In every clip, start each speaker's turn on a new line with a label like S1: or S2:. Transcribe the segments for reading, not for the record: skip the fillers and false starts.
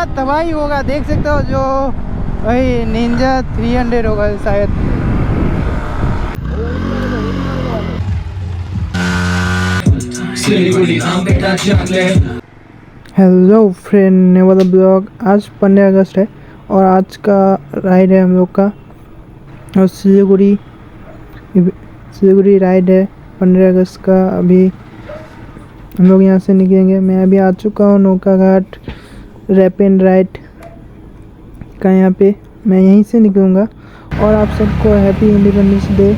S1: पूरा तबाही होगा, देख सकते हो। जो वही निंजा 300 होगा शायद। हेलो फ्रेंड, ने वाला ब्लॉग। आज 15 अगस्त है और आज का राइड है हम लोग का, और सिलीगुड़ी राइड है 15 अगस्त का। अभी हम लोग यहाँ से निकलेंगे। मैं अभी आ चुका हूँ नौका घाट रैप एंड राइड का। यहाँ पे मैं यहीं से निकलूँगा। और आप सबको हैप्पी इंडिपेंडेंस डे।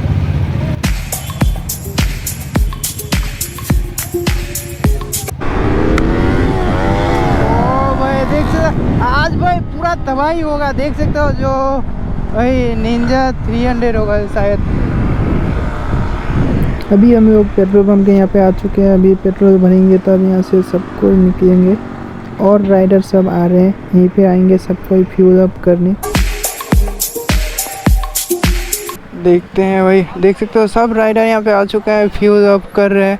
S1: आज भाई पूरा तबाही होगा, देख सकते हो। जो वही निंजा 300 होगा शायद। अभी हम लोग पेट्रोल पंप के यहाँ पे आ चुके हैं। अभी पेट्रोल भरेंगे तब यहाँ से सबको निकलेंगे। और राइडर सब आ रहे हैं, यहीं पे आएंगे सबको फ्यूल अप करने। देखते हैं भाई, देख सकते हो सब राइडर यहाँ पे आ चुके हैं, फ्यूल अप कर रहे हैं।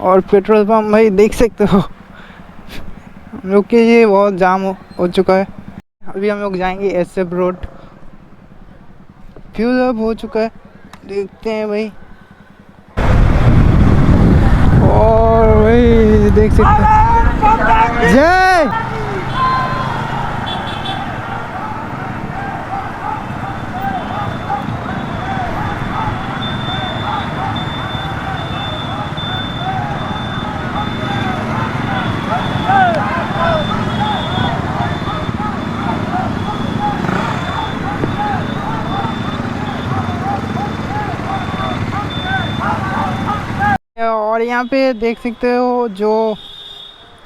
S1: और पेट्रोल पंप भाई देख सकते हो हम लोग के ये बहुत जाम हो चुका है। अभी हम लोग जाएंगे SF रोड। फ्यूल अप हो चुका है, देखते हैं भाई। और भाई देख सकते हैं, जय और यहाँ पे देख सकते हो जो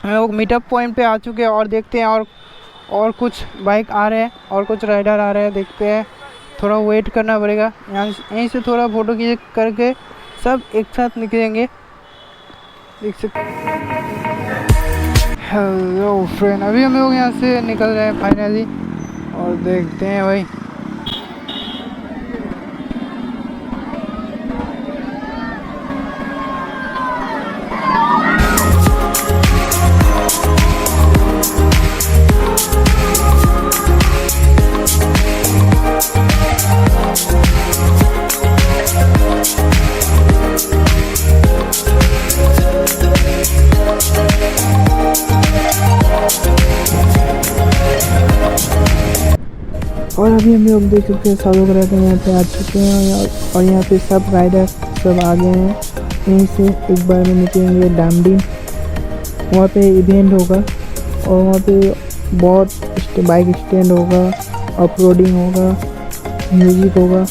S1: हम लोग मीटअप पॉइंट पे आ चुके हैं। और देखते हैं और कुछ बाइक आ रहे हैं और कुछ राइडर आ रहे हैं, देखते हैं। थोड़ा वेट करना पड़ेगा, यहीं से थोड़ा फ़ोटो खींच करके सब एक साथ निकलेंगे, देख सकते। हेलो फ्रेंड, अभी हम लोग यहाँ से निकल रहे हैं फाइनली। और देखते हैं भाई, और अभी हम लोग देख सकते हैं सब लोग रहते हैं यहाँ पे आ चुके हैं। और यहाँ पे सब राइडर सब आ गए हैं। यहीं से एक बार में निकलेंगे damdeme, वहाँ पे इवेंट होगा। और वहाँ पे बहुत बाइक स्टैंड होगा, ऑफ रोडिंग होगा, म्यूज़िक होगा।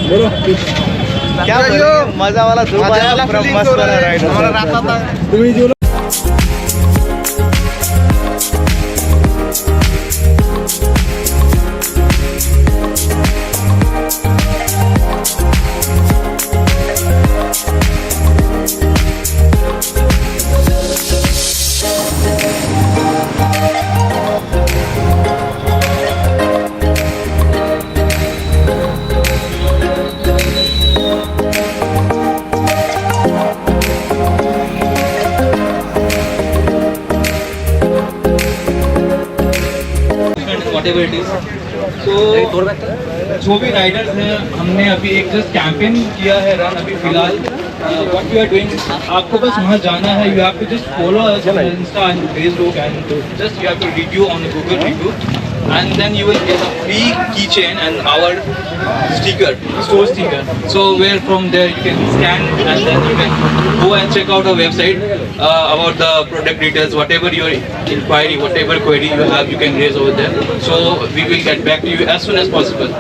S2: बोलो क्या मजा वाला मस्त वाला राइड हमारा रास्ता था। तुम्हें जो
S3: whatever it is. So जो भी राइडर्स हैं, हमने अभी एक जस्ट कैंपेन किया है रन अभी फिलहाल। व्हाट वी आर डूइंग, आपको बस वहाँ जाना है। You have to just follow us on Insta and Facebook and just you have to review on Google review and then you will get a free keychain and our sticker, store sticker. So where from there you can scan and then you can go and check out our website about the product details, whatever your inquiry, whatever query you have, you can raise over there. So we will get back to you as soon as possible.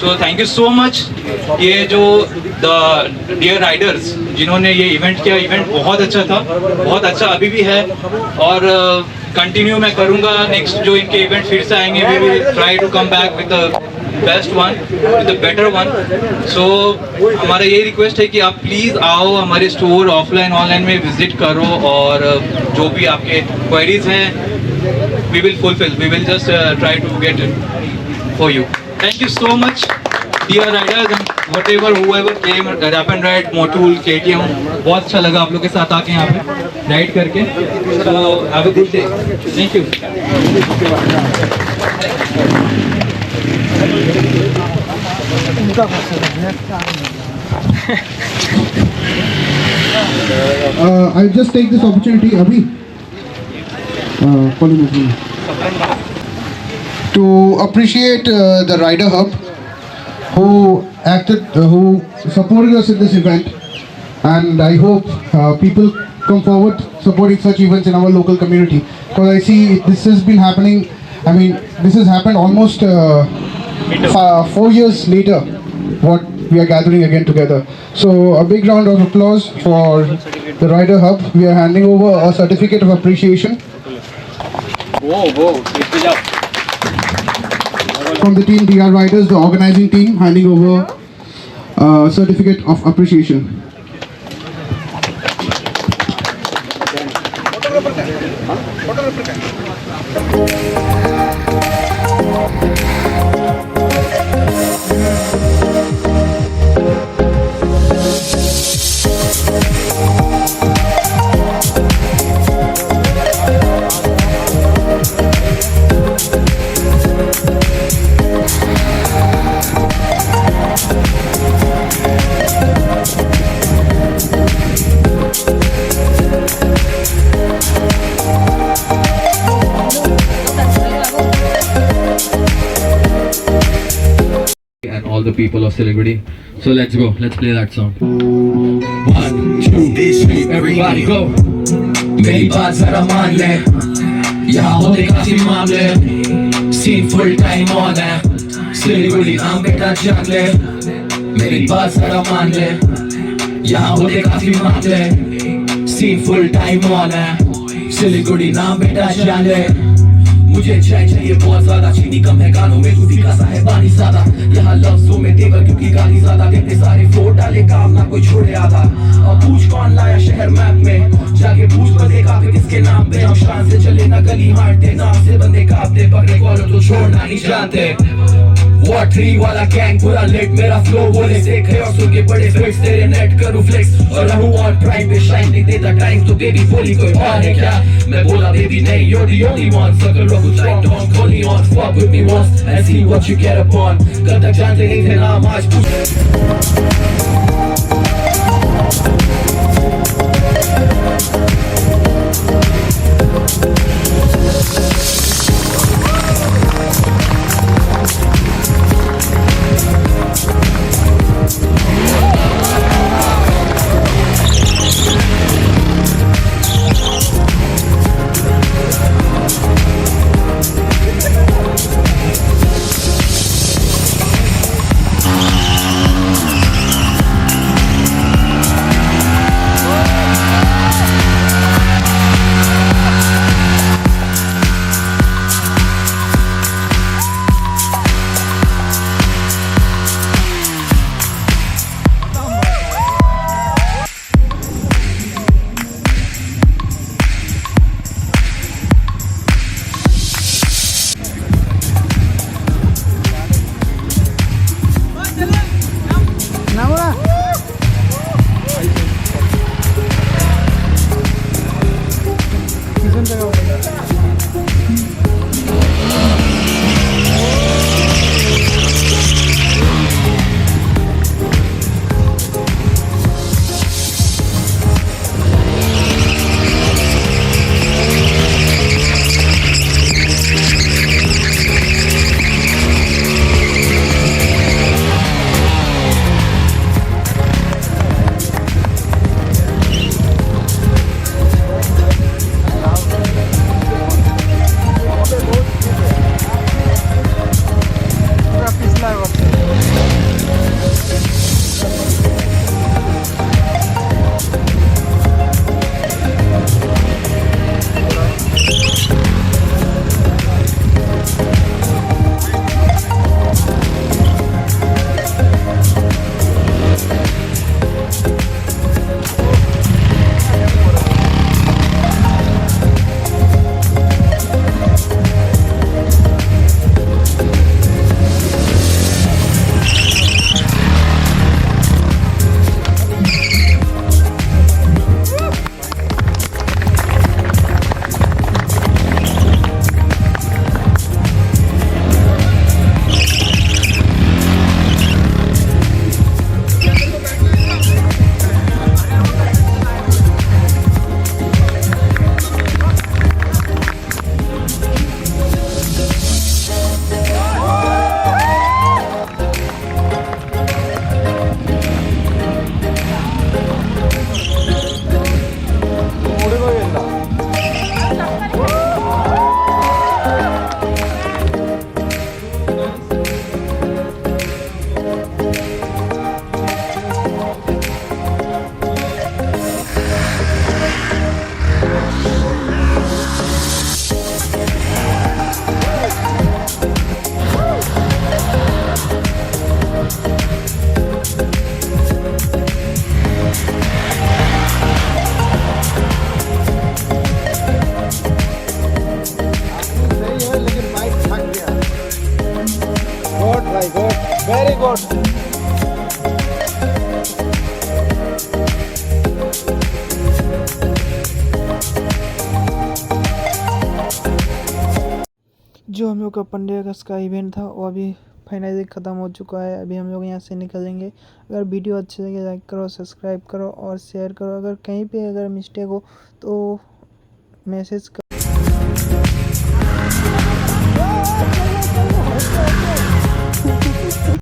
S3: So thank you so much. ये जो the dear riders जिन्होंने ये event किया, event बहुत अच्छा था, बहुत अच्छा अभी भी है। और कंटिन्यू मैं करूँगा। नेक्स्ट जो इनके इवेंट फिर से आएंगे, we will try to come back with best one to the better one. So हमारा यही रिक्वेस्ट है कि आप प्लीज़ आओ हमारे स्टोर ऑफलाइन ऑनलाइन में विजिट करो और जो भी आपके क्वेरीज हैं we will fulfil, we will just try to get it for you. Thank you so much dear riders and whatever whoever came Rapid Ride, Motul, KTM. बहुत अच्छा लगा आप लोग के साथ आके यहाँ पे राइड करके. So have a good day. Thank you.
S4: I'll just take this opportunity, Abhi, to appreciate the Rider Hub who supported us in this event, and I hope people come forward supporting such events in our local community, because I see this has been happening. I mean, this has happened almost 4 years later what we are gathering again together. So a big round of applause for the Rider Hub. We are handing over a certificate of appreciation from the team DR Riders, the organizing team, handing over a certificate of appreciation.
S3: And all the people of Siliguri. So let's go. Let's play that song. 1, 2, 3, everybody go. मेरी बात जरा मान ले, यहाँ होते काफी मामले, scene full time on है, सिलीगुड़ी नाम बेटा जान ले. मेरी बात जरा मान ले, यहाँ होते काफी मामले, सीन फुल टाइम ऑन है, सिलीगुड़ी नाम बेटा जान ले. मुझे चाय चाहिए बहुत ज्यादा, चीनी कम है गानों में, तू फीका सा है पानी सादा. यहाँ लफ्जों में तेवर क्योंकि गाली ज्यादा, कहते सारे फ्लोर डाले काम ना कोई छोड़े आधा. अब पूछ कौन लाया शहर मैप में, जाके पूछ बंदे काफे किसके नाम पे. हम शान से चले ना गली हारते, नाम से बंदे कापते, पकड़े कॉलर तो छोड़ना नहीं जानते. What 3 वाला गैंग पूरा लेट, मेरा फ्लो बोले देखे और सुन के बड़े फिट्स, तेरे नेट करूँ फ्लेक्स और रहूँ ऑन प्राइम पे. शाइन नहीं देता टाइम तो बेबी बोली कोई और है क्या. मैं बोला बेबी नहीं, you're the only one. Circle rock with light on, call me on, fuck with me once and see what you get upon. कल तक जानते नहीं थे नाम, आज पूछ.
S1: जो हम लोग का 15 अगस्त का इवेंट था वो अभी फाइनली ख़त्म हो चुका है। अभी हम लोग यहाँ से निकलेंगे। अगर वीडियो अच्छी लगे लाइक करो, सब्सक्राइब करो और शेयर करो। अगर कहीं पे अगर मिस्टेक हो तो मैसेज